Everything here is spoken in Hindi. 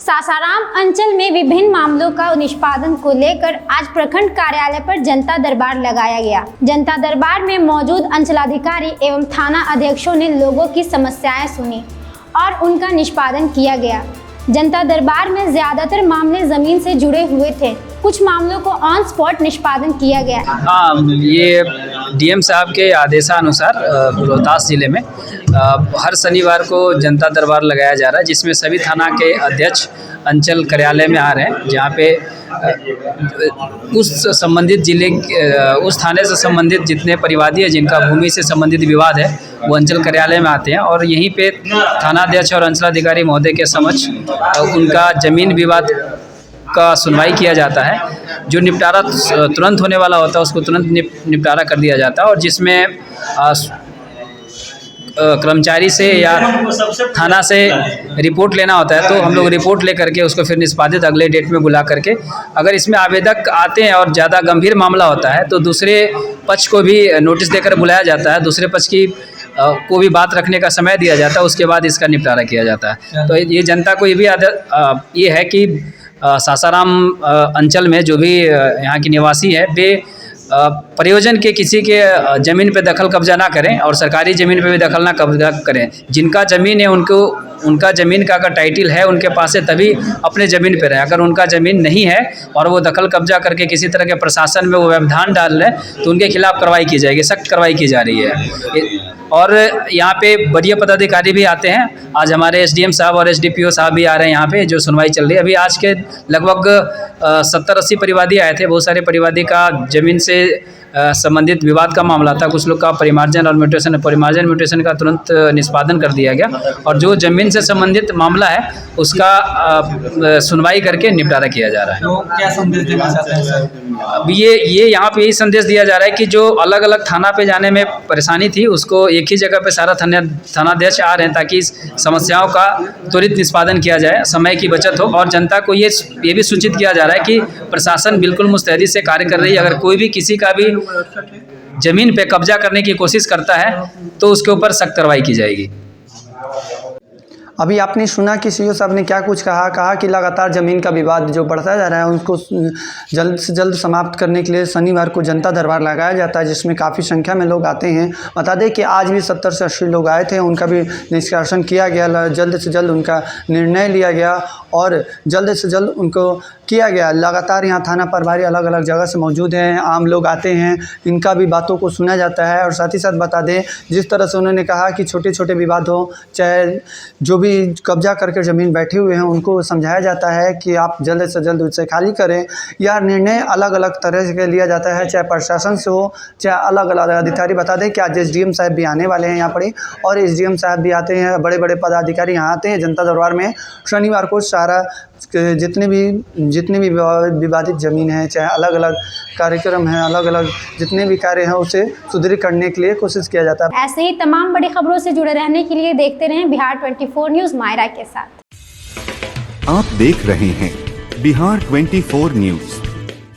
सासाराम अंचल में विभिन्न मामलों का निष्पादन को लेकर आज प्रखंड कार्यालय पर जनता दरबार लगाया गया। जनता दरबार में मौजूद अंचलाधिकारी एवं थाना अध्यक्षों ने लोगों की समस्याएं सुनी और उनका निष्पादन किया गया। जनता दरबार में ज्यादातर मामले जमीन से जुड़े हुए थे, कुछ मामलों को ऑन स्पॉट निष्पादन किया गया। ये डीएम साहब के आदेशानुसार रोहतास जिले में हर शनिवार को जनता दरबार लगाया जा रहा है, जिसमें सभी थाना के अध्यक्ष अंचल कार्यालय में आ रहे हैं, जहाँ पे उस संबंधित जिले उस थाने से संबंधित जितने परिवादी हैं जिनका भूमि से संबंधित विवाद है वो अंचल कार्यालय में आते हैं और यहीं पे थानाध्यक्ष और अंचलाधिकारी महोदय के समक्ष उनका जमीन विवाद का सुनवाई किया जाता है। जो निपटारा तुरंत होने वाला होता है उसको तुरंत निपटारा कर दिया जाता है और जिसमें कर्मचारी से या थाना से रिपोर्ट लेना होता है तो हम लोग रिपोर्ट ले करके उसको फिर निष्पादित अगले डेट में बुला करके, अगर इसमें आवेदक आते हैं और ज़्यादा गंभीर मामला होता है तो दूसरे पक्ष को भी नोटिस देकर बुलाया जाता है, दूसरे पक्ष की को भी बात रखने का समय दिया जाता है, उसके बाद इसका निपटारा किया जाता है। तो ये जनता को ये भी ये है कि सासाराम अंचल में जो भी यहाँ की निवासी है वे प्रयोजन के किसी के ज़मीन पे दखल कब्जा ना करें और सरकारी ज़मीन पे भी दखल ना कब्जा करें। जिनका ज़मीन है उनका ज़मीन का अगर टाइटल है उनके पास है तभी अपने ज़मीन पे रहें। अगर उनका ज़मीन नहीं है और वो दखल कब्जा करके किसी तरह के प्रशासन में वो व्यवधान डाल लें तो उनके खिलाफ़ कार्रवाई की जाएगी, सख्त कार्रवाई की जा रही है। और यहाँ पे वरीय पदाधिकारी भी आते हैं। आज हमारे एसडीएम साहब और एसडीपीओ साहब भी आ रहे हैं यहाँ पे, जो सुनवाई चल रही है। अभी आज के लगभग 70-80 परिवादी आए थे। बहुत सारे परिवादी का ज़मीन से संबंधित विवाद का मामला था, कुछ लोग का परिमार्जन और म्यूटेशन का तुरंत निष्पादन कर दिया गया और जो ज़मीन से संबंधित मामला है उसका सुनवाई करके निपटारा किया जा रहा है। तो क्या संदेश देना चाहते हैं सर? अब ये यहाँ पे यही संदेश दिया जा रहा है कि जो अलग अलग थाना पे जाने में परेशानी थी उसको एक ही जगह पे सारा थानाध्यक्ष आ रहे हैं ताकि इस समस्याओं का त्वरित निष्पादन किया जाए, समय की बचत हो और जनता को ये भी सूचित किया जा रहा है कि प्रशासन बिल्कुल मुस्तैदी से कार्य कर रही है। अगर कोई भी किसी का भी जमीन पे कब्जा करने की कोशिश करता है तो उसके ऊपर सख्त कार्रवाई की जाएगी। अभी आपने सुना कि सीओ साहब ने क्या कुछ कहा कि लगातार ज़मीन का विवाद जो बढ़ता जा रहा है उसको जल्द से जल्द समाप्त करने के लिए शनिवार को जनता दरबार लगाया जाता है, जिसमें काफ़ी संख्या में लोग आते हैं। बता दें कि आज भी 70 से 80 लोग आए थे, उनका भी निष्कासन किया गया, जल्द से जल्द उनका निर्णय लिया गया और जल्द से जल्द उनको किया गया। लगातार यहाँ थाना प्रभारी अलग अलग जगह से मौजूद हैं, आम लोग आते हैं, इनका भी बातों को सुना जाता है। और साथ ही साथ बता दें, जिस तरह से उन्होंने कहा कि छोटे छोटे विवाद हो, चाहे जो भी कब्जा करके ज़मीन बैठे हुए हैं उनको समझाया जाता है कि आप जल्द से जल्द उससे खाली करें, या निर्णय अलग अलग तरह से लिया जाता है, चाहे प्रशासन से हो चाहे अलग अलग अधिकारी। बता दें कि आज एसडीएम साहब भी आने वाले हैं यहाँ पर और एसडीएम साहब भी आते हैं, बड़े बड़े पदाधिकारी यहाँ आते हैं जनता दरबार में। शनिवार को सारा जितने भी विवादित ज़मीन है, चाहे अलग अलग कार्यक्रम है, अलग अलग जितने भी कार्य हैं उसे सुदृढ़ करने के लिए कोशिश किया जाता है। ऐसे ही तमाम बड़ी खबरों से जुड़े रहने के लिए देखते रहें बिहार 24 न्यूज़ मायरा के साथ। आप देख रहे हैं बिहार 24 न्यूज़।